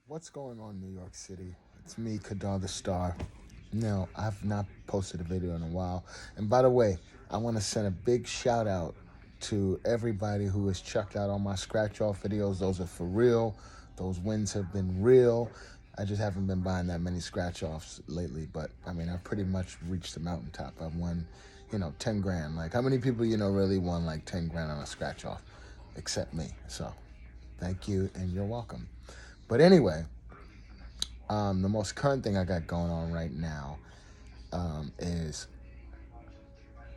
What's going on, New York City? It's me, Kadar the Star. Now, I've not posted a video in a while. And by the way, I want to send a big shout out to everybody who has checked out all my scratch off videos. Those are for real. Those wins have been real. I just haven't been buying that many scratch offs lately. But I mean, I've pretty much reached the mountaintop. I've won, 10 grand. Like, how many people, really won like 10 grand on a scratch off? Except me. So, thank you and you're welcome. But anyway, the most current thing I got going on right now is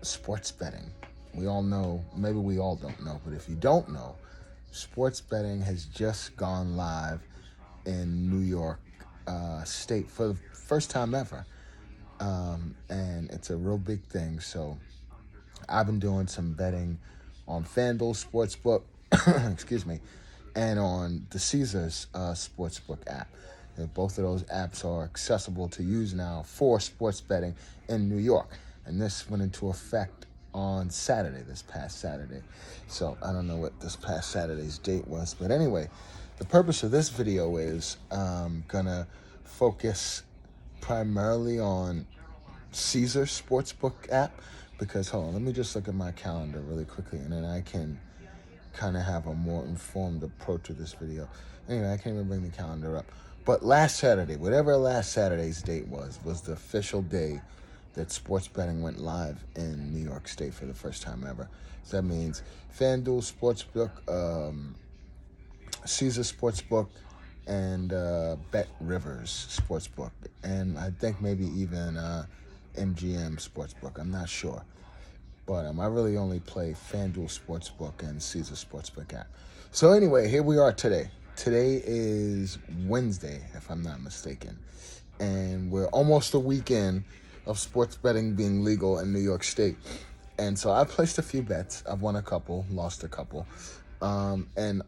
sports betting. We all know, maybe we all don't know, but if you don't know, sports betting has just gone live in New York State for the first time ever. And it's a real big thing. So I've been doing some betting on FanDuel Sportsbook, excuse me, and on the Caesars Sportsbook app. And both of those apps are accessible to use now for sports betting in New York. And this went into effect on Saturday, this past Saturday. So I don't know what this past Saturday's date was. But anyway, the purpose of this video is gonna focus primarily on Caesars Sportsbook app. Because, hold on, let me just look at my calendar really quickly, and then I can kind of have a more informed approach to this video. Anyway, I can't even bring the calendar up. But last Saturday, whatever last Saturday's date was the official day that sports betting went live in New York State for the first time ever. So that means FanDuel Sportsbook, Caesars Sportsbook, and Bet Rivers Sportsbook. And I think maybe even MGM Sportsbook. I'm not sure. But I really only play FanDuel Sportsbook and Caesars Sportsbook app. So anyway, here we are today. Today is Wednesday, if I'm not mistaken. And we're almost a weekend of sports betting being legal in New York State. And so I placed a few bets. I've won a couple, lost a couple. And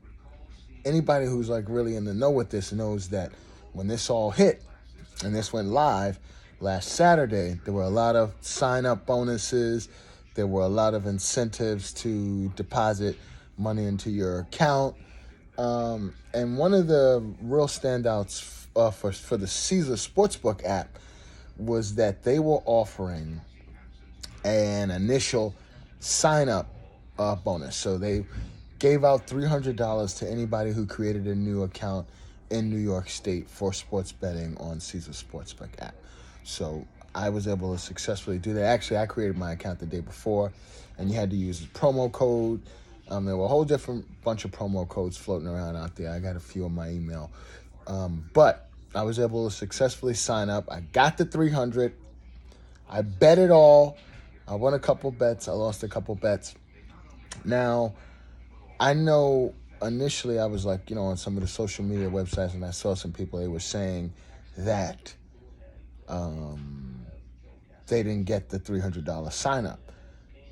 anybody who's like really in the know with this knows that when this all hit and this went live last Saturday, there were a lot of sign-up bonuses. There were a lot of incentives to deposit money into your account. And one of the real standouts for the Caesars Sportsbook app was that they were offering an initial sign-up bonus. So they gave out $300 to anybody who created a new account in New York State for sports betting on Caesars Sportsbook app. So I was able to successfully do that. Actually, I created my account the day before, and you had to use a promo code. There were a whole different bunch of promo codes floating around out there. I got a few in my email. But I was able to successfully sign up. I got the 300. I bet it all. I won a couple bets. I lost a couple bets. Now, I know initially I was like, on some of the social media websites, and I saw some people, they were saying that they didn't get the $300 sign up.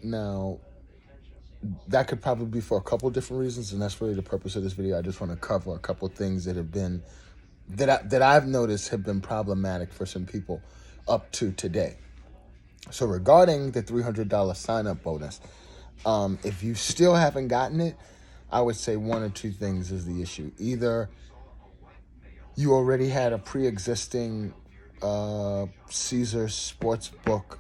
Now, that could probably be for a couple different reasons, and that's really the purpose of this video. I just want to cover a couple things that have been, that I've noticed have been problematic for some people up to today. So regarding the $300 sign up bonus, if you still haven't gotten it, I would say one or two things is the issue. Either you already had a pre-existing Caesars Sportsbook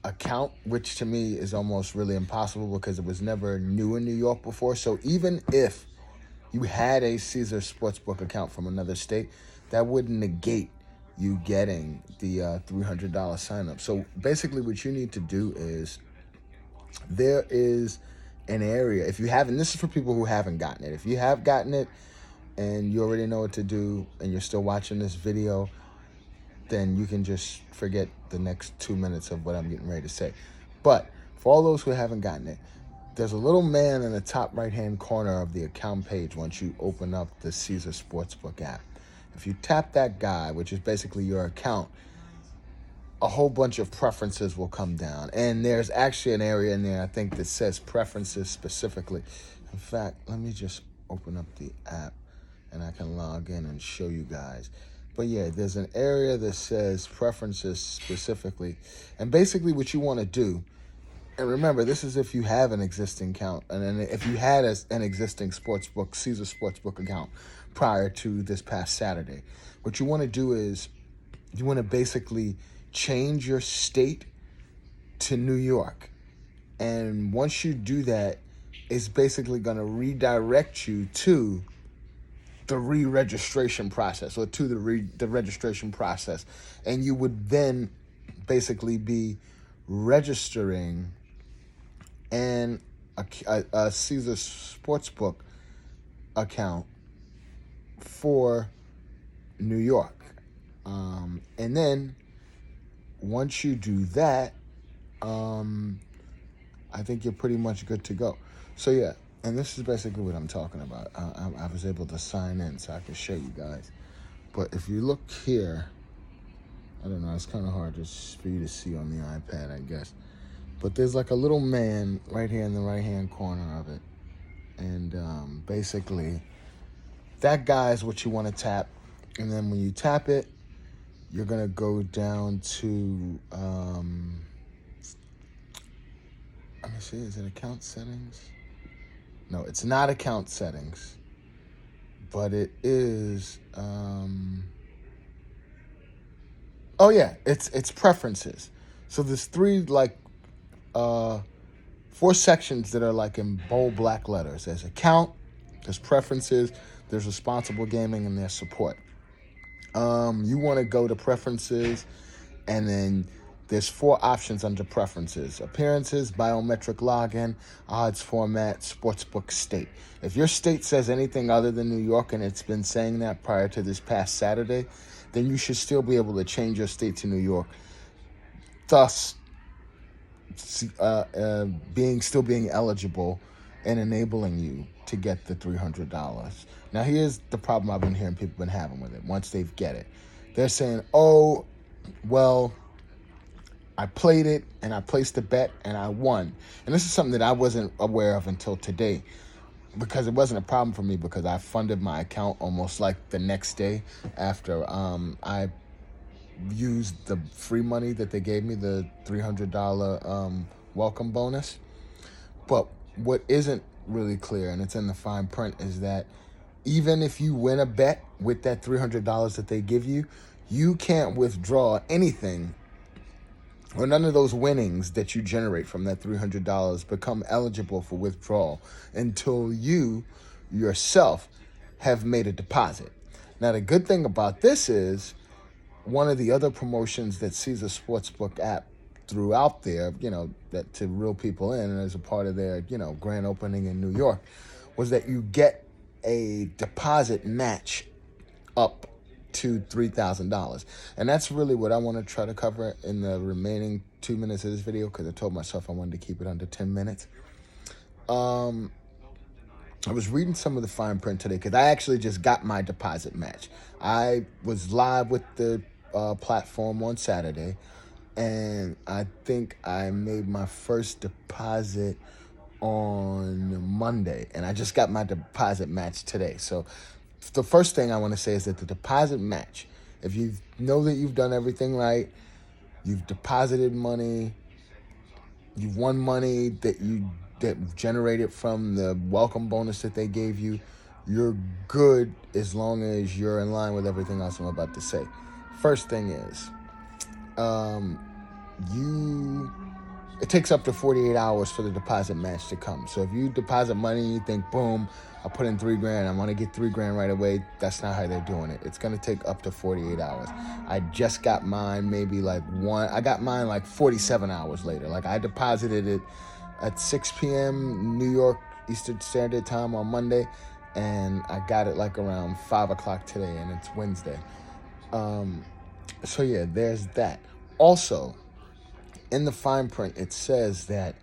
account, which to me is almost really impossible because it was never new in New York before. So even if you had a Caesars Sportsbook account from another state, that wouldn't negate you getting the $300 sign up. So basically what you need to do is, there is an area, if you haven't, this is for people who haven't gotten it. If you have gotten it and you already know what to do and you're still watching this video, then you can just forget the next 2 minutes of what I'm getting ready to say. But for all those who haven't gotten it, there's a little man in the top right-hand corner of the account page once you open up the Caesars Sportsbook app. If you tap that guy, which is basically your account, a whole bunch of preferences will come down. And there's actually an area in there, I think, that says preferences specifically. In fact, let me just open up the app and I can log in and show you guys. But yeah, there's an area that says preferences specifically. And basically what you want to do, and remember, this is if you have an existing account, and then if you had an existing Caesar Sportsbook account prior to this past Saturday. What you want to do is you want to basically change your state to New York. And once you do that, it's basically going to redirect you to the re-registration process, or to the registration process. And you would then basically be registering a Caesars Sportsbook account for New York. And then once you do that, I think you're pretty much good to go. So yeah, and this is basically what I'm talking about. I was able to sign in so I can show you guys. But if you look here, I don't know, it's kind of hard for you to see on the iPad, I guess. But there's like a little man right here in the right-hand corner of it. And basically, that guy is what you want to tap. And then when you tap it, you're going to go down to, let me see, is it account settings? No, it's not account settings, but it is, oh yeah, it's preferences. So there's four sections that are like in bold black letters. There's account, there's preferences, there's responsible gaming, and there's support. You want to go to preferences, and then there's four options under preferences: appearances, biometric login, odds format, sportsbook state. If your state says anything other than New York, and it's been saying that prior to this past Saturday, then you should still be able to change your state to New York, thus being eligible and enabling you to get the $300. Now, here's the problem I've been hearing people been having with it. Once they get it, they're saying, oh, well, I played it and I placed a bet and I won. And this is something that I wasn't aware of until today, because it wasn't a problem for me, because I funded my account almost like the next day after I used the free money that they gave me, the $300 welcome bonus. But what isn't really clear, and it's in the fine print, is that even if you win a bet with that $300 that they give you, you can't withdraw anything, or none of those winnings that you generate from that $300 become eligible for withdrawal until you yourself have made a deposit. Now, the good thing about this is, one of the other promotions that Caesars Sportsbook app threw out there, that to reel people in, and as a part of their, grand opening in New York, was that you get a deposit match up to $3,000. And that's really what I want to try to cover in the remaining 2 minutes of this video, because I told myself I wanted to keep it under 10 minutes. I was reading some of the fine print today, because I actually just got my deposit match. I was live with the platform on Saturday, and I think I made my first deposit on Monday, and I just got my deposit match today. So the first thing I want to say is that the deposit match, if you know that you've done everything right, you've deposited money, you've won money that generated from the welcome bonus that they gave you, you're good as long as you're in line with everything else I'm about to say. First thing is, it takes up to 48 hours for the deposit match to come. So if you deposit money and you think, boom, I put in $3,000, I want to get $3,000 right away, that's not how they're doing it. It's going to take up to 48 hours. I just got mine I got mine like 47 hours later. Like, I deposited it at 6 p.m. New York Eastern Standard Time on Monday, and I got it like around 5 o'clock today, and it's Wednesday. So yeah, there's that. Also, in the fine print, it says that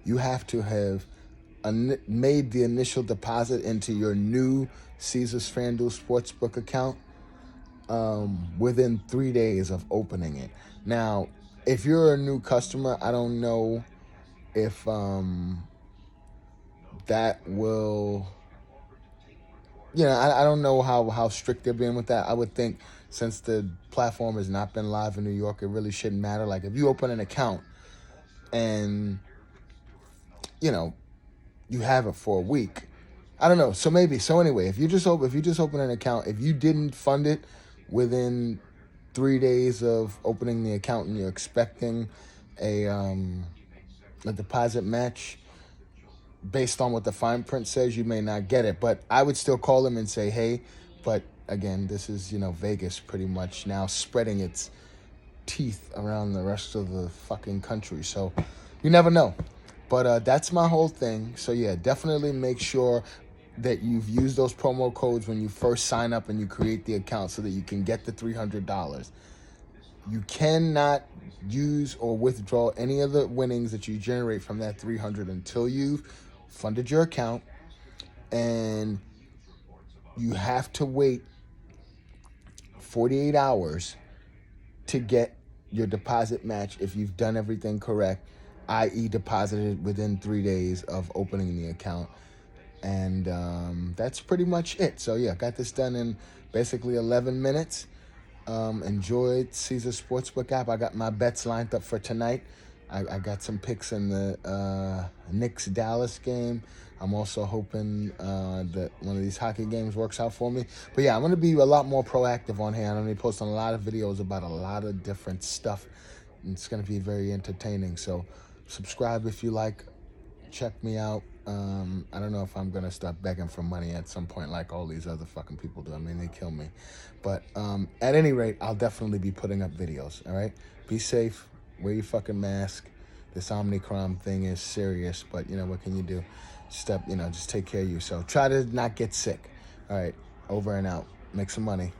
you have to have made the initial deposit into your new Caesars FanDuel Sportsbook account within 3 days of opening it. Now, if you're a new customer, I don't know if that will, I don't know how strict they're being with that. I would think, since the platform has not been live in New York, it really shouldn't matter. Like, if you open an account and, you have it for a week, I don't know. So maybe. So anyway, if you just open an account, if you didn't fund it within 3 days of opening the account and you're expecting a deposit match based on what the fine print says, you may not get it. But I would still call them and say, hey, but again, this is, Vegas pretty much now spreading its teeth around the rest of the fucking country. So you never know. But that's my whole thing. So yeah, definitely make sure that you've used those promo codes when you first sign up and you create the account so that you can get the $300. You cannot use or withdraw any of the winnings that you generate from that $300 until you've funded your account, and you have to wait 48 hours to get your deposit match if you've done everything correct, i.e. deposited within 3 days of opening the account. And that's pretty much it. So yeah, got this done in basically 11 minutes. Enjoyed Caesars Sportsbook app. I got my bets lined up for tonight. I got some picks in the Knicks-Dallas game. I'm also hoping that one of these hockey games works out for me. But yeah, I'm going to be a lot more proactive on here. I'm going to be posting a lot of videos about a lot of different stuff. And it's going to be very entertaining. So subscribe if you like. Check me out. I don't know if I'm going to start begging for money at some point like all these other fucking people do. I mean, they kill me. But at any rate, I'll definitely be putting up videos, all right? Be safe. Wear your fucking mask. This Omicron thing is serious, but, what can you do? Just take care of you. So try to not get sick. All right, over and out. Make some money.